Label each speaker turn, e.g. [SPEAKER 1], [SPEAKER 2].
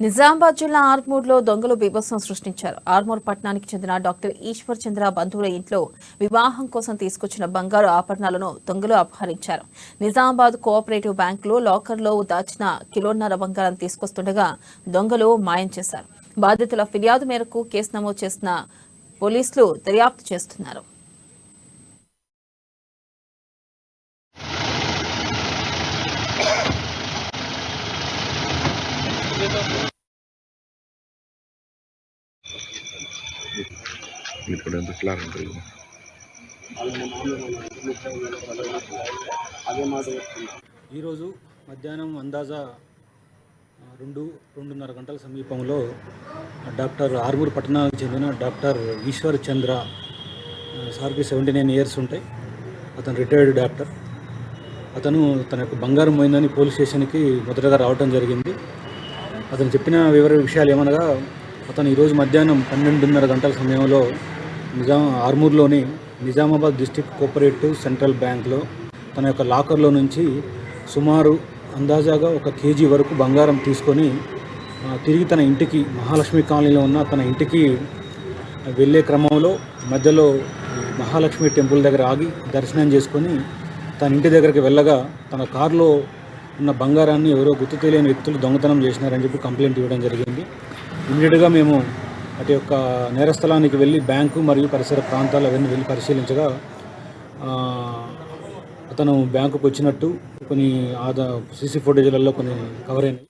[SPEAKER 1] నిజామాబాద్ జిల్లా ఆర్మూర్లో దొంగలు బీభత్సం సృష్టించారు. ఆర్మూర్ పట్టణానికి చెందిన డాక్టర్ ఈశ్వర్ చంద్ర బంధువుల ఇంట్లో వివాహం కోసం తీసుకొచ్చిన బంగారు ఆభరణాలను దొంగలు అపహరించారు. నిజామాబాద్ కోఆపరేటివ్ బ్యాంకులో లాకర్లో దాచిన కిలోన్నర బంగారం తీసుకొస్తుండగా దొంగలు మాయం చేశారు. బాధితుల ఫిర్యాదు మేరకు కేసు నమోదు చేసిన పోలీసులు దర్యాప్తు చేస్తున్నారు.
[SPEAKER 2] ఈరోజు మధ్యాహ్నం అందాజా 2:30 గంటల సమీపంలో డాక్టర్ ఆర్మూర్ పట్టణానికి చెందిన డాక్టర్ ఈశ్వర్ చంద్ర సార్కి 79 ఇయర్స్ ఉంటాయి. అతను రిటైర్డ్ డాక్టర్. అతను తన యొక్క బంగారం పోయిందని పోలీస్ స్టేషన్కి మొదటగా రావడం జరిగింది. అతను చెప్పిన విషయాలు ఏమనగా, అతను ఈరోజు మధ్యాహ్నం 12:30 గంటల సమయంలో ఆర్మూర్లోని నిజామాబాద్ డిస్ట్రిక్ట్ కోఆపరేటివ్ సెంట్రల్ బ్యాంక్లో తన యొక్క లాకర్లో నుంచి సుమారు అందాజాగా 1 కేజీ వరకు బంగారం తీసుకొని తిరిగి తన ఇంటికి, మహాలక్ష్మి కాలనీలో ఉన్న తన ఇంటికి వెళ్ళే క్రమంలో మధ్యలో మహాలక్ష్మి టెంపుల్ దగ్గర ఆగి దర్శనం చేసుకొని తన ఇంటి దగ్గరికి వెళ్ళగా తన కారులో ఉన్న బంగారాన్ని ఎవరో గుర్తు తెలియని వ్యక్తులు దొంగతనం చేసినారని చెప్పి కంప్లైంట్ ఇవ్వడం జరిగింది. ఇమ్మీడియట్గా మేము అటు యొక్క నేరస్థలానికి వెళ్ళి బ్యాంకు మరియు పరిసర ప్రాంతాలు అవన్నీ వెళ్ళి పరిశీలించగా అతను బ్యాంకుకు వచ్చినట్టు కొన్ని సీసీ ఫుటేజ్లలో కొన్ని కవర్ అయినాయి.